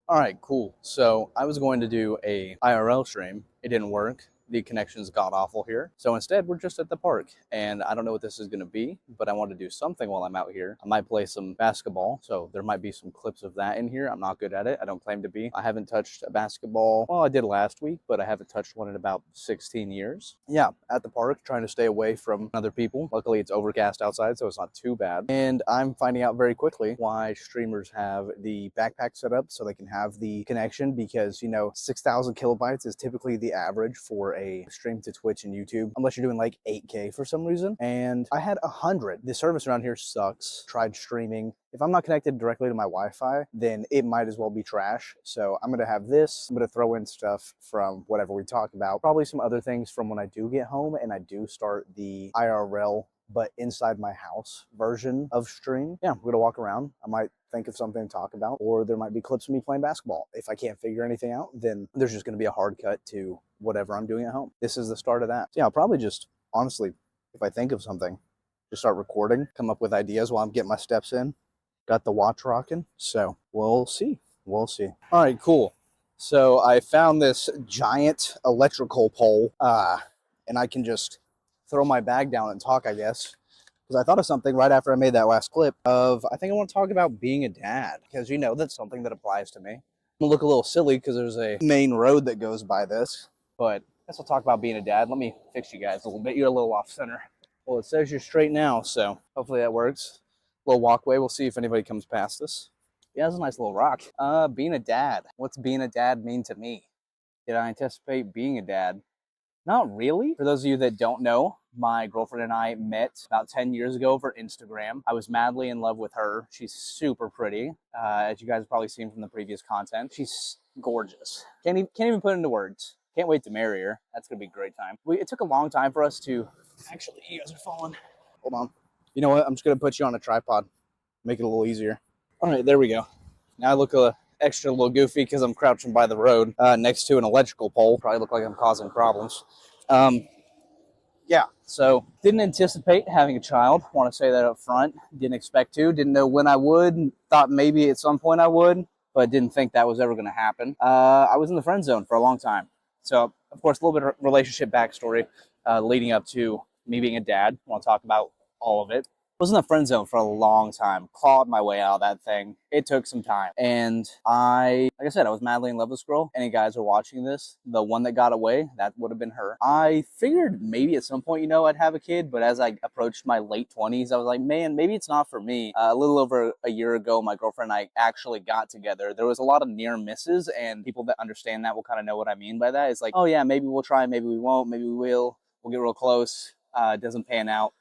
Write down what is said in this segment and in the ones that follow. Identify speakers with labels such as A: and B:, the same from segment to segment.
A: All right, cool. So I was going to do a IRL stream. It didn't work. The connection's god awful here. So instead, we're just at the park. And I don't know what this is going to be, but I want to do something while I'm out here. I might play some basketball. So there might be some clips of that in here. I'm not good at it. I don't claim to be. I haven't touched a basketball. Well, I did last week, but I haven't touched one in about 16 years. Yeah, at the park, trying to stay away from other people. Luckily, it's overcast outside, so it's not too bad. And I'm finding out very quickly why streamers have the backpack set up so they can have the connection, because, 6,000 kilobytes is typically the average for a stream to Twitch and YouTube, unless you're doing like 8K for some reason. And I had 100. The service around here sucks. Tried streaming. If I'm not connected directly to my Wi-Fi, then it might as well be trash. So I'm going to have this. I'm going to throw in stuff from whatever we talk about. Probably some other things from when I do get home and I do start the IRL but inside my house version of stream. Yeah, we're gonna walk around. I might think of something to talk about, or there might be clips of me playing basketball. If I can't figure anything out, then there's just gonna be a hard cut to whatever I'm doing at home. This is the start of that. So yeah, I'll probably just, honestly, if I think of something, just start recording, come up with ideas while I'm getting my steps in. Got the watch rocking, so we'll see. We'll see. All right, cool. So I found this giant electrical pole, and I can just throw my bag down and talk, I guess. Because I thought of something right after I made that last clip of, I think I want to talk about being a dad. Because, that's something that applies to me. I'm going to look a little silly because there's a main road that goes by this. But I guess I'll talk about being a dad. Let me fix you guys a little bit. You're a little off center. Well, it says you're straight now, so hopefully that works. Little walkway. We'll see if anybody comes past us. Yeah, that's a nice little rock. Being a dad. What's being a dad mean to me? Did I anticipate being a dad? Not really. For those of you that don't know, my girlfriend and I met about 10 years ago over Instagram. I was madly in love with her. She's super pretty, as you guys have probably seen from the previous content. She's gorgeous. Can't even put it into words. Can't wait to marry her. That's going to be a great time. It took a long time for us to... Actually, you guys are falling. Hold on. You know what? I'm just going to put you on a tripod. Make it a little easier. All right, there we go. Now I look extra little goofy because I'm crouching by the road next to an electrical pole. Probably look like I'm causing problems. Yeah, so didn't anticipate having a child. Want to say that up front. Didn't expect to. Didn't know when I would. Thought maybe at some point I would, but didn't think that was ever going to happen. I was in the friend zone for a long time. So, of course, a little bit of relationship backstory leading up to me being a dad. I want to talk about all of it. Was in the friend zone for a long time, clawed my way out of that thing. It took some time. And like I said, I was madly in love with this girl. Any guys are watching this, the one that got away, that would have been her. I figured maybe at some point, I'd have a kid, but as I approached my late 20s, I was like, man, maybe it's not for me. A little over a year ago, my girlfriend and I actually got together. There was a lot of near misses, and people that understand that will kind of know what I mean by that. It's like, oh yeah, maybe we'll try, maybe we won't, maybe we will. We'll get real close. It doesn't pan out.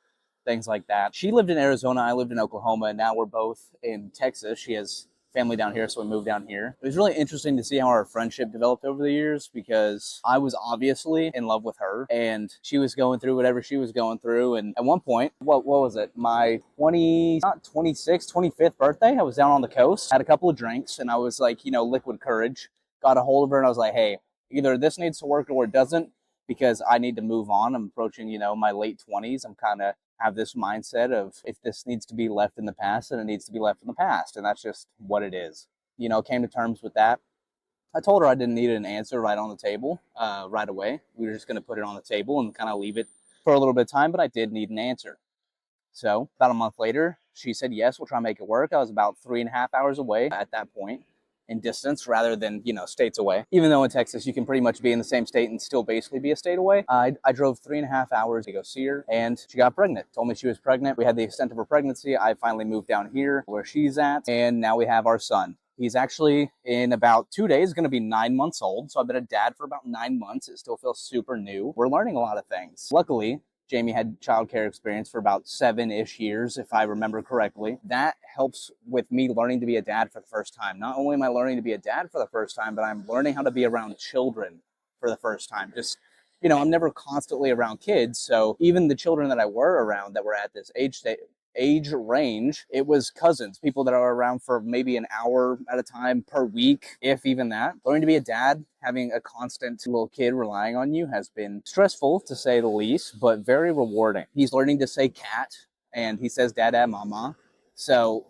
A: Things like that. She lived in Arizona, I lived in Oklahoma, and now we're both in Texas. She has family down here, so we moved down here. It was really interesting to see how our friendship developed over the years, because I was obviously in love with her, and she was going through whatever she was going through. And at one point, what was it? My 25th birthday, I was down on the coast, had a couple of drinks, and I was like, liquid courage. Got a hold of her, and I was like, hey, either this needs to work or it doesn't, because I need to move on. I'm approaching, my late 20s. I'm kind of have this mindset of, if this needs to be left in the past, then it needs to be left in the past. And that's just what it is. Came to terms with that. I told her I didn't need an answer right on the table right away. We were just going to put it on the table and kind of leave it for a little bit of time, but I did need an answer. So about a month later, she said, yes, we'll try and make it work. I was about 3.5 hours away at that point in distance, rather than, states away. Even though in Texas, you can pretty much be in the same state and still basically be a state away. I drove 3.5 hours to go see her, and she got pregnant. Told me she was pregnant. We had the extent of her pregnancy. I finally moved down here where she's at, and now we have our son. He's actually, in about 2 days, going to be 9 months old. So I've been a dad for about 9 months. It still feels super new. We're learning a lot of things. Luckily, Jamie had childcare experience for about 7-ish years, if I remember correctly. That helps with me learning to be a dad for the first time. Not only am I learning to be a dad for the first time, but I'm learning how to be around children for the first time. Just, I'm never constantly around kids. So even the children that I were around that were at this age range, it was cousins, people that are around for maybe an hour at a time per week, if even that. Learning to be a dad, having a constant little kid relying on you, has been stressful to say the least, but very rewarding. He's learning to say cat, and he says dada, mama. So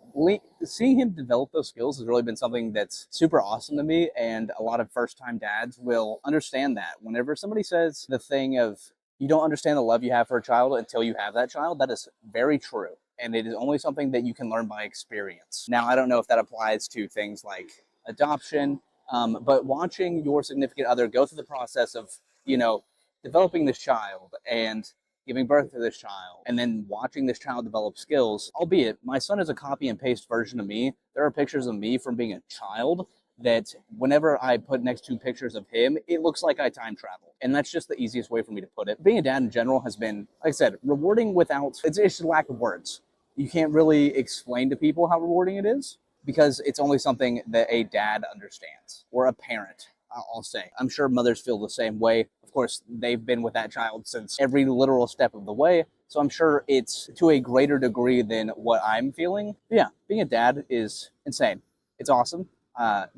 A: seeing him develop those skills has really been something that's super awesome to me. And a lot of first-time dads will understand that. Whenever somebody says the thing of, you don't understand the love you have for a child until you have that child, that is very true. And it is only something that you can learn by experience. Now, I don't know if that applies to things like adoption, but watching your significant other go through the process of, you know, developing this child and giving birth to this child, and then watching this child develop skills, albeit my son is a copy and paste version of me. There are pictures of me from being a child that whenever I put next to pictures of him, it looks like I time travel. And that's just the easiest way for me to put it. Being a dad in general has been, like I said, rewarding without, it's just a lack of words. You can't really explain to people how rewarding it is because it's only something that a dad understands, or a parent, I'll say. I'm sure mothers feel the same way. Of course, they've been with that child since every literal step of the way, so I'm sure it's to a greater degree than what I'm feeling. But yeah, being a dad is insane. It's awesome.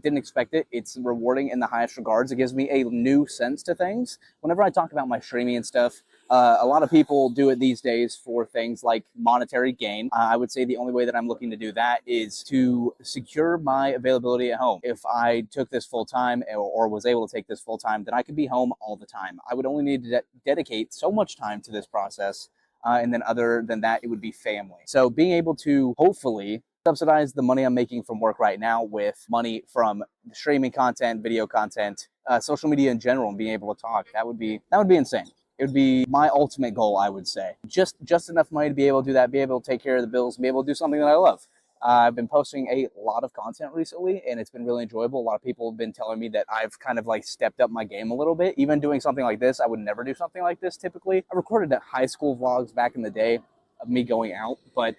A: Didn't expect it. It's rewarding in the highest regards. It gives me a new sense to things. Whenever I talk about my streaming and stuff, a lot of people do it these days for things like monetary gain. I would say the only way that I'm looking to do that is to secure my availability at home. If I took this full time or was able to take this full time, then I could be home all the time. I would only need to dedicate so much time to this process. And then other than that, it would be family. So being able to hopefully subsidize the money I'm making from work right now with money from streaming content, video content, social media in general, and being able to talk, that would be insane. It would be my ultimate goal, I would say. Just enough money to be able to do that, be able to take care of the bills, and be able to do something that I love. I've been posting a lot of content recently, and it's been really enjoyable. A lot of people have been telling me that I've kind of like stepped up my game a little bit. Even doing something like this, I would never do something like this typically. I recorded high school vlogs back in the day of me going out, but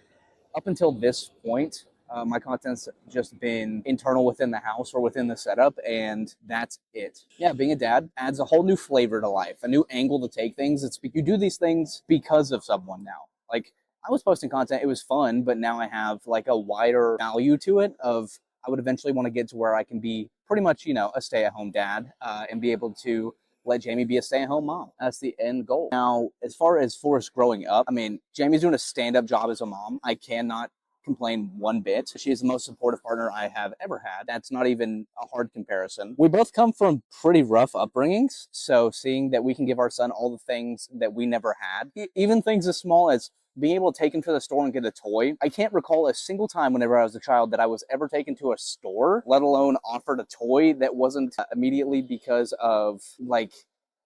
A: up until this point, my content's just been internal within the house or within the setup, and that's it. Yeah, being a dad adds a whole new flavor to life, a new angle to take things. You do these things because of someone now. Like, I was posting content, it was fun, but now I have like a wider value to it of, I would eventually want to get to where I can be pretty much, you know, a stay-at-home dad, and be able to let Jamie be a stay-at-home mom. That's the end goal. Now, as far as Forrest growing up, I mean, Jamie's doing a stand-up job as a mom. I cannot complain one bit. She is the most supportive partner I have ever had. That's not even a hard comparison. We both come from pretty rough upbringings, so seeing that we can give our son all the things that we never had, even things as small as being able to take him to the store and get a toy. I can't recall a single time whenever I was a child that I was ever taken to a store, let alone offered a toy that wasn't immediately because of, like,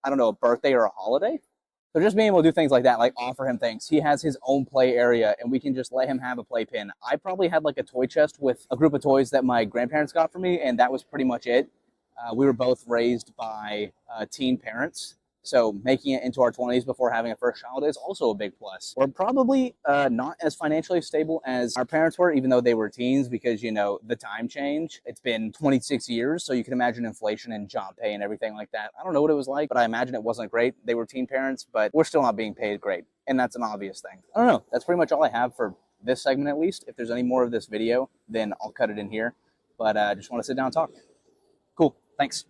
A: I don't know, a birthday or a holiday. So just being able to do things like that, like offer him things. He has his own play area and we can just let him have a playpen. I probably had like a toy chest with a group of toys that my grandparents got for me, and that was pretty much it. We were both raised by teen parents. So making it into our 20s before having a first child is also a big plus. We're probably not as financially stable as our parents were, even though they were teens, because, you know, the time change. It's been 26 years, so you can imagine inflation and job pay and everything like that. I don't know what it was like, but I imagine it wasn't great. They were teen parents, but we're still not being paid great, and that's an obvious thing. I don't know. That's pretty much all I have for this segment, at least. If there's any more of this video, then I'll cut it in here. But I just want to sit down and talk. Cool. Thanks.